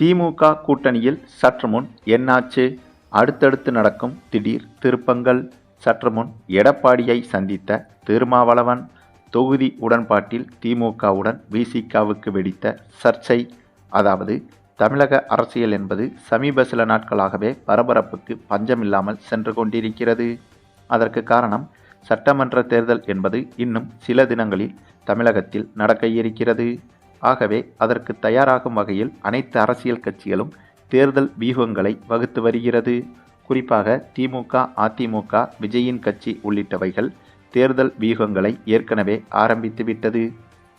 திமுக கூட்டணியில் சற்று முன் என்னாச்சு? அடுத்தடுத்து நடக்கும் திடீர் திருப்பங்கள். சற்று முன் எடப்பாடியை சந்தித்த திருமாவளவன். தொகுதி உடன்பாட்டில் திமுகவுடன் விசிகாவுக்கு வெடித்த சர்ச்சை. அதாவது தமிழக அரசியல் என்பது சமீப சில நாட்களாகவே பரபரப்புக்கு பஞ்சமில்லாமல் சென்று கொண்டிருக்கிறது. அதற்கு காரணம் சட்டமன்ற தேர்தல் என்பது இன்னும் சில தினங்களில் தமிழகத்தில் நடக்க இருக்கிறது. ஆகவே அதற்கு தயாராகும் வகையில் அனைத்து அரசியல் கட்சிகளும் தேர்தல் வியூகங்களை வகுத்து வருகிறது. குறிப்பாக திமுக, அதிமுக, விஜயின் கட்சி உள்ளிட்டவைகள் தேர்தல் வியூகங்களை ஏற்கனவே ஆரம்பித்துவிட்டது.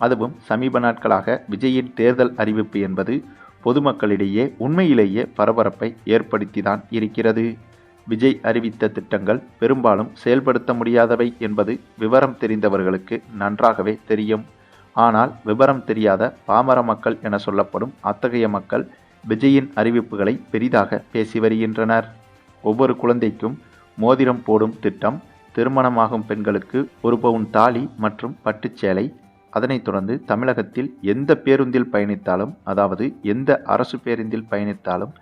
அதுவும் சமீப நாட்களாக விஜயின் தேர்தல் அறிவிப்பு என்பது பொதுமக்களிடையே உண்மையிலேயே பரபரப்பை ஏற்படுத்திதான் இருக்கிறது. விஜய் அறிவித்த திட்டங்கள் பெரும்பாலும் செயல்படுத்த முடியாதவை என்பது விவரம் தெரிந்தவர்களுக்கு நன்றாகவே தெரியும். ஆனால் விவரம் தெரியாத பாமர மக்கள் என சொல்லப்படும் அத்தகைய மக்கள் விஜயின் அறிவிப்புகளை பெரிதாக பேசி வருகின்றனர். ஒவ்வொரு குழந்தைக்கும் மோதிரம் போடும் திட்டம், திருமணமாகும் பெண்களுக்கு 1 பவுன் தாலி மற்றும் பட்டுச்சேலை, அதனைத் தொடர்ந்து தமிழகத்தில் எந்த பேருந்தில் பயணித்தாலும், அதாவது எந்த அரசு பேருந்தில் பயணித்தாலும்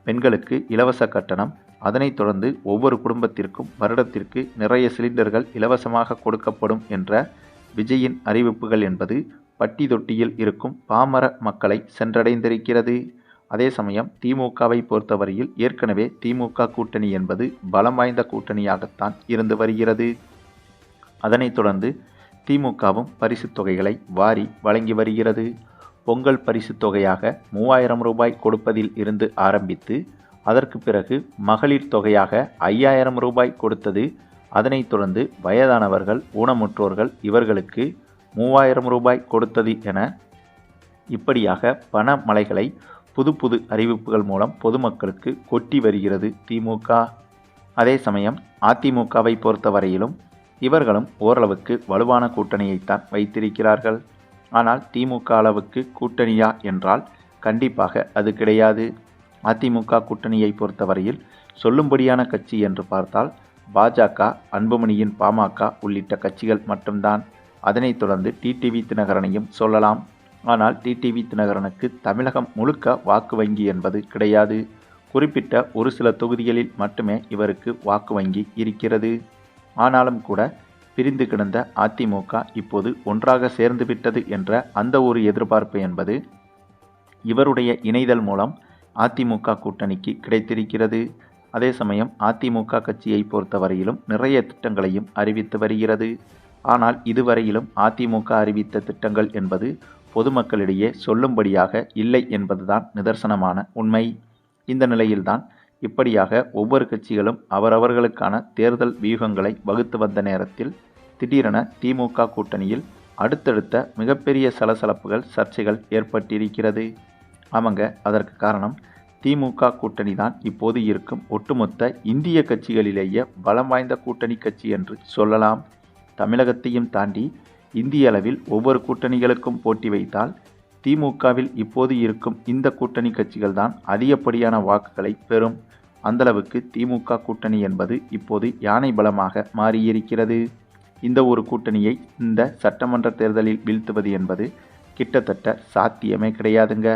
பெண்களுக்கு இலவச கட்டணம், அதனைத் தொடர்ந்து ஒவ்வொரு குடும்பத்திற்கும் வருடத்திற்கு நிறைய சிலிண்டர்கள் இலவசமாக கொடுக்கப்படும் என்ற விஜயின் அறிவிப்புகள் என்பது பட்டி தொட்டியில் இருக்கும் பாமர மக்களை சென்றடைந்திருக்கிறது. அதே சமயம் திமுகவை பொறுத்தவரையில் ஏற்கனவே திமுக கூட்டணி என்பது பலம் வாய்ந்த கூட்டணியாகத்தான் இருந்து வருகிறது. அதனைத் தொடர்ந்து திமுகவும் பரிசுத் தொகைகளை வாரி வழங்கி வருகிறது. பொங்கல் பரிசுத் தொகையாக 3000 ரூபாய் கொடுப்பதில் இருந்து ஆரம்பித்து அதற்கு பிறகு மகளிர் தொகையாக 5000 ரூபாய் கொடுத்தது. அதனைத் தொடர்ந்து வயதானவர்கள், ஊனமுற்றோர்கள் இவர்களுக்கு 3000 ரூபாய் கொடுத்தது என இப்படியாக பண மலைகளை புது புது அறிவிப்புகள் மூலம் பொதுமக்களுக்கு கொட்டி வருகிறது திமுக. அதே சமயம் அதிமுகவை பொறுத்தவரையிலும் இவர்களும் ஓரளவுக்கு வலுவான கூட்டணியைத்தான் வைத்திருக்கிறார்கள். ஆனால் திமுக அளவுக்கு கூட்டணியா என்றால் கண்டிப்பாக அது கிடையாது. அதிமுக கூட்டணியை பொறுத்தவரையில் சொல்லும்படியான கட்சி என்று பார்த்தால் பாஜக, அன்புமணியின் பாமக உள்ளிட்ட கட்சிகள் மட்டும்தான். அதனைத் தொடர்ந்து டிடிவி தினகரனையும் சொல்லலாம். ஆனால் டிடிவி தினகரனுக்கு தமிழகம் முழுக்க வாக்கு வங்கி என்பது கிடையாது. குறிப்பிட்ட ஒரு சில தொகுதிகளில் மட்டுமே இவருக்கு வாக்கு வங்கி இருக்கிறது. ஆனாலும் கூட பிரிந்து கிடந்த அதிமுக இப்போது ஒன்றாக சேர்ந்து விட்டது என்ற அந்த ஒரு எதிர்பார்ப்பு என்பது இவருடைய இணைதல் மூலம் அதிமுக கூட்டணிக்கு கிடைத்திருக்கிறது. அதே சமயம் அதிமுக கட்சியை பொறுத்தவரையிலும் நிறைய திட்டங்களையும் அறிவித்து வருகிறது. ஆனால் இதுவரையிலும் அதிமுக அறிவித்த திட்டங்கள் என்பது பொதுமக்களிடையே சொல்லும்படியாக இல்லை என்பதுதான் நிதர்சனமான உண்மை. இந்த நிலையில்தான் இப்படியாக ஒவ்வொரு கட்சிகளும் அவரவர்களுக்கான தேர்தல் வியூகங்களை வகுத்து வந்த நேரத்தில் திடீரென திமுக கூட்டணியில் அடுத்தடுத்த மிகப்பெரிய சலசலப்புகள், சர்ச்சைகள் ஏற்பட்டிருக்கிறது. ஆமாங்க, அதற்கு காரணம் திமுக கூட்டணி தான் இப்போது இருக்கும் ஒட்டுமொத்த இந்திய கட்சிகளிலேயே பலம் வாய்ந்த கூட்டணி கட்சி என்று சொல்லலாம். தமிழகத்தையும் தாண்டி இந்திய அளவில் ஒவ்வொரு கூட்டணிகளுக்கும் போட்டி வைத்தால் திமுகவில் இப்போது இருக்கும் இந்த கூட்டணி கட்சிகள் தான் அதிகப்படியான வாக்குகளை பெறும். அந்தளவுக்கு திமுக கூட்டணி என்பது இப்போது யானை பலமாக மாறியிருக்கிறது. இந்த ஒரு கூட்டணியை இந்த சட்டமன்ற தேர்தலில் வீழ்த்துவது என்பது கிட்டத்தட்ட சாத்தியமே கிடையாதுங்க.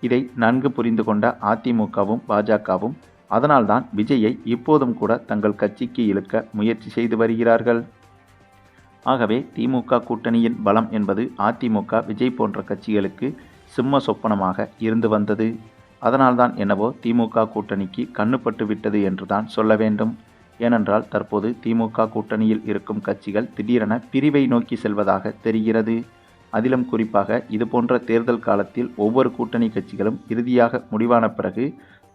இதை நன்கு புரிந்து கொண்ட அதிமுகவும் பாஜகவும் அதனால்தான் விஜயை இப்போதும் கூட தங்கள் கட்சிக்கு இழுக்க முயற்சி செய்து வருகிறார்கள். ஆகவே திமுக கூட்டணியின் பலம் என்பது அதிமுக, விஜய் போன்ற கட்சிகளுக்கு சிம்ம சொப்பனமாக இருந்து வந்தது. அதனால்தான் என்னவோ திமுக கூட்டணிக்கு கண்ணுப்பட்டு விட்டது என்றுதான் சொல்ல வேண்டும். ஏனென்றால் தற்போது திமுக கூட்டணியில் இருக்கும் கட்சிகள் திடீரென பிரிவை நோக்கி செல்வதாக தெரிகிறது. அதிலும் குறிப்பாக இதுபோன்ற தேர்தல் காலத்தில் ஒவ்வொரு கூட்டணி கட்சிகளும் இறுதியாக முடிவான பிறகு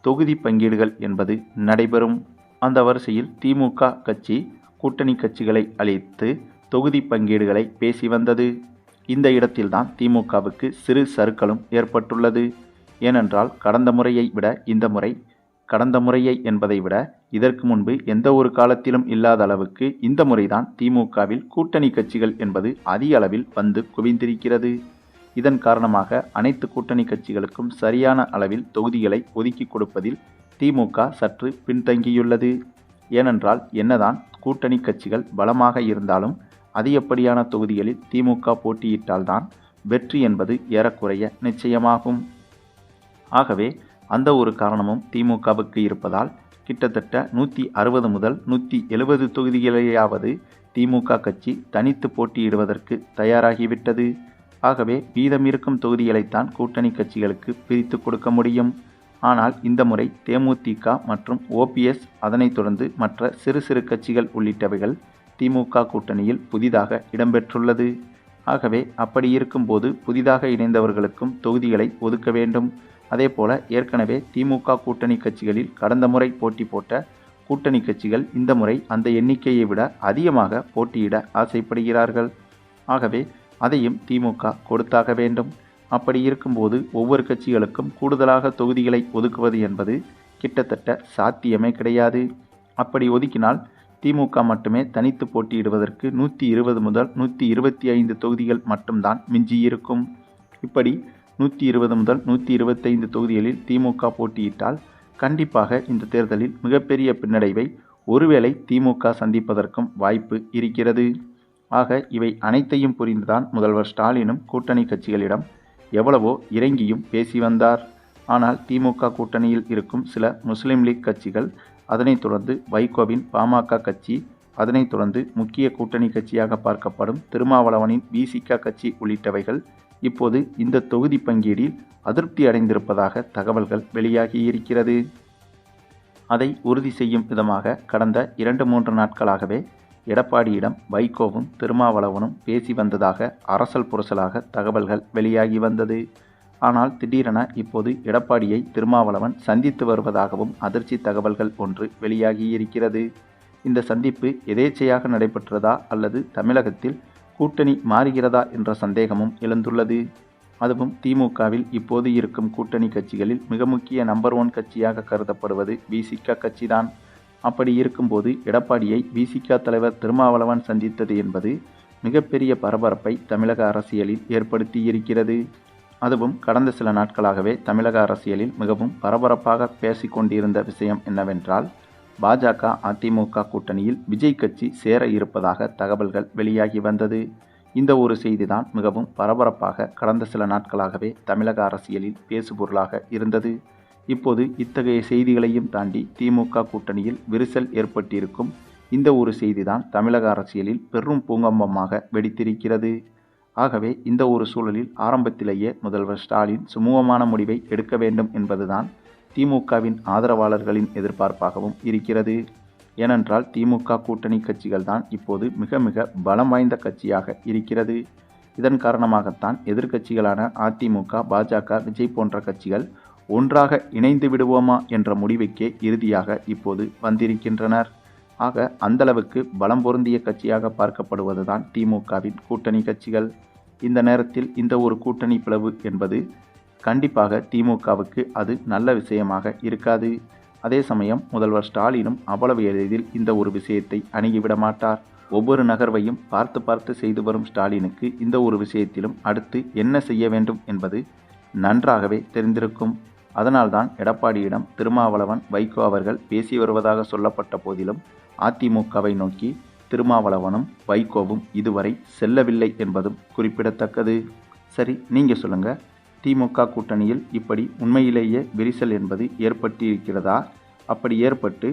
தொகுதி பங்கீடுகள் என்பது நடைபெறும். அந்த வரிசையில் திமுக கட்சி கூட்டணி கட்சிகளை அழைத்து தொகுதி பங்கீடுகளை பேசி வந்தது. இந்த இடத்தில்தான் திமுகவுக்கு சிறு சறுக்கலும் ஏற்பட்டுள்ளது. ஏனென்றால் கடந்த முறையை என்பதை விட இதற்கு முன்பு எந்த ஒரு காலத்திலும் இல்லாத அளவுக்கு இந்த முறைதான் திமுகவில் கூட்டணி கட்சிகள் என்பது அதிக அளவில் வந்து குவிந்திருக்கிறது. இதன் காரணமாக அனைத்து கூட்டணி கட்சிகளுக்கும் சரியான அளவில் தொகுதிகளை ஒதுக்கி கொடுப்பதில் திமுக சற்று பின்தங்கியுள்ளது. ஏனென்றால் என்னதான் கூட்டணி கட்சிகள் பலமாக இருந்தாலும் அதிகப்படியான தொகுதிகளில் திமுக போட்டியிட்டால்தான் வெற்றி என்பது ஏறக்குறைய நிச்சயமாகும். ஆகவே அந்த ஒரு காரணமும் திமுகவுக்கு இருப்பதால் கிட்டத்தட்ட 160 முதல் 170 தொகுதிகளையாவது திமுக கட்சி தனித்து போட்டியிடுவதற்கு தயாராகிவிட்டது. ஆகவே மீதம் இருக்கும் தொகுதிகளைத்தான் கூட்டணி கட்சிகளுக்கு பிரித்து கொடுக்க முடியும். ஆனால் இந்த முறை தேமுதிக மற்றும் ஓபிஎஸ், அதனைத் தொடர்ந்து மற்ற சிறு சிறு கட்சிகள் உள்ளிட்டவைகள் திமுக கூட்டணியில் புதிதாக இடம்பெற்றுள்ளது. ஆகவே அப்படி இருக்கும்போது புதிதாக இணைந்தவர்களுக்கும் தொகுதிகளை ஒதுக்க வேண்டும். அதேபோல ஏற்கனவே திமுக கூட்டணி கட்சிகளில் கடந்த முறை போட்டி போட்ட கூட்டணி கட்சிகள் இந்த முறை அந்த எண்ணிக்கையை விட அதிகமாக போட்டியிட ஆசைப்படுகிறார்கள். ஆகவே அதையும் திமுக கொடுத்தாக வேண்டும். அப்படி இருக்கும்போது ஒவ்வொரு கட்சிகளுக்கும் கூடுதலாக தொகுதிகளை ஒதுக்குவது என்பது கிட்டத்தட்ட சாத்தியமே கிடையாது. அப்படி ஒதுக்கினால் திமுக மட்டுமே தனித்து போட்டியிடுவதற்கு 120 முதல் 125 தொகுதிகள் மட்டும்தான் மிஞ்சியிருக்கும். இப்படி 120 முதல் 125 தொகுதிகளில் திமுக போட்டியிட்டால் கண்டிப்பாக இந்த தேர்தலில் மிகப்பெரிய பின்னடைவை ஒருவேளை திமுக சந்திப்பதற்கும் வாய்ப்பு இருக்கிறது. ஆக இவை அனைத்தையும் புரிந்துதான் முதல்வர் ஸ்டாலினும் கூட்டணி கட்சிகளிடம் எவ்வளவோ இறங்கியும் பேசி வந்தார். ஆனால் திமுக கூட்டணியில் இருக்கும் சில முஸ்லீம் லீக் கட்சிகள், அதனைத் தொடர்ந்து வைகோவின் பாமக கட்சி, அதனைத் தொடர்ந்து முக்கிய கூட்டணி கட்சியாக பார்க்கப்படும் திருமாவளவனின் விசிக கட்சி உள்ளிட்டவைகள் இப்போது இந்த தொகுதி பங்கீடில் அதிருப்தி அடைந்திருப்பதாக தகவல்கள் வெளியாகியிருக்கிறது. அதை உறுதி செய்யும் விதமாக கடந்த 2-3 நாட்களாகவே எடப்பாடியிடம் வைகோவும் திருமாவளவனும் பேசி வந்ததாக அரசல் புரசலாக தகவல்கள் வெளியாகி வந்தது. ஆனால் திடீரென இப்போது எடப்பாடியை திருமாவளவன் சந்தித்து வருவதாகவும் அதிர்ச்சி தகவல்கள் ஒன்று வெளியாகியிருக்கிறது. இந்த சந்திப்பு எதேச்சையாக நடைபெற்றதா அல்லது தமிழகத்தில் கூட்டணி மாறுகிறதா என்ற சந்தேகமும் எழுந்துள்ளது. அதுவும் திமுகவில் இப்போது இருக்கும் கூட்டணி கட்சிகளில் மிக முக்கிய நம்பர் 1 கட்சியாக கருதப்படுவது விசிக கட்சிதான். அப்படி இருக்கும்போது எடப்பாடியை விசிக தலைவர் திருமாவளவன் சந்தித்தது என்பது மிகப்பெரிய பரபரப்பை தமிழக அரசியலில் ஏற்படுத்தியிருக்கிறது. அதுவும் கடந்த சில நாட்களாகவே தமிழக அரசியலில் மிகவும் பரபரப்பாக பேசிக்கொண்டிருந்த விஷயம் என்னவென்றால், பாஜக அதிமுக கூட்டணியில் விஜய் கட்சி சேர இருப்பதாக தகவல்கள் வெளியாகி வந்தது. இந்த ஒரு செய்திதான் மிகவும் பரபரப்பாக கடந்த சில நாட்களாகவே தமிழக அரசியலில் பேசுபொருளாக இருந்தது. இப்போது இத்தகைய செய்திகளையும் தாண்டி திமுக கூட்டணியில் விரிசல் ஏற்பட்டிருக்கும் இந்த ஒரு செய்திதான் தமிழக அரசியலில் பெரும் பூகம்பமாக வெடித்திருக்கிறது. ஆகவே இந்த ஒரு சூழலில் ஆரம்பத்திலேயே முதல்வர் ஸ்டாலின் சுமூகமான முடிவை எடுக்க வேண்டும் என்பதுதான் திமுகவின் ஆதரவாளர்களின் எதிர்பார்ப்பாகவும் இருக்கிறது. ஏனென்றால் திமுக கூட்டணி கட்சிகள் தான் இப்போது மிக மிக பலம் வாய்ந்த கட்சியாக இருக்கிறது. இதன் காரணமாகத்தான் எதிர்க்கட்சிகளான அதிமுக, பாஜக, விஜய் போன்ற கட்சிகள் ஒன்றாக இணைந்து விடுவோமா என்ற முடிவுக்கே இறுதியாக இப்போது வந்திருக்கின்றனர். ஆக அந்தளவுக்கு பலம் பொருந்திய கட்சியாக பார்க்கப்படுவதுதான் திமுகவின் கூட்டணி கட்சிகள். இந்த நேரத்தில் இந்த ஒரு கூட்டணி பிளவு என்பது கண்டிப்பாக திமுகவுக்கு அது நல்ல விஷயமாக இருக்காது. அதே சமயம் முதல்வர் ஸ்டாலினும் அவ்வளவு எளிதில் இந்த ஒரு விஷயத்தை அணுகிவிட மாட்டார். ஒவ்வொரு நகர்வையும் பார்த்து பார்த்து செய்து வரும் ஸ்டாலினுக்கு இந்த ஒரு விஷயத்திலும் அடுத்து என்ன செய்ய வேண்டும் என்பது நன்றாகவே தெரிந்திருக்கும். அதனால்தான் எடப்பாடியிடம் திருமாவளவன், வைகோ அவர்கள் பேசி வருவதாக சொல்லப்பட்ட போதிலும் அதிமுகவை நோக்கி திருமாவளவனும் வைகோவும் இதுவரை செல்லவில்லை என்பதும் குறிப்பிடத்தக்கது. சரி, நீங்க சொல்லுங்க, திமுக கூட்டணியில் இப்படி உண்மையிலேயே விரிசல் என்பது ஏற்பட்டிருக்கிறதா? அப்படி ஏற்பட்டு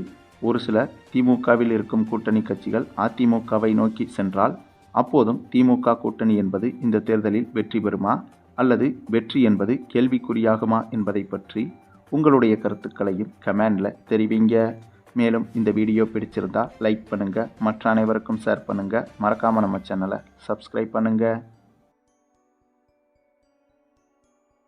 ஒரு சில திமுகவில் இருக்கும் கூட்டணி கட்சிகள் அதிமுகவை நோக்கி சென்றால் அப்போதும் திமுக கூட்டணி என்பது இந்த தேர்தலில் வெற்றி பெறுமா அல்லது வெற்றி என்பது கேள்விக்குறியாகுமா என்பதை பற்றி உங்களுடைய கருத்துக்களையும் கமெண்ட்ல தெரிவிங்க. மேலும் இந்த வீடியோ பிடிச்சிருந்தா லைக் பண்ணுங்க, மற்ற அனைவருக்கும் ஷேர் பண்ணுங்க, மறக்காம நம்ம சேனலை சப்ஸ்கிரைப் பண்ணுங்க.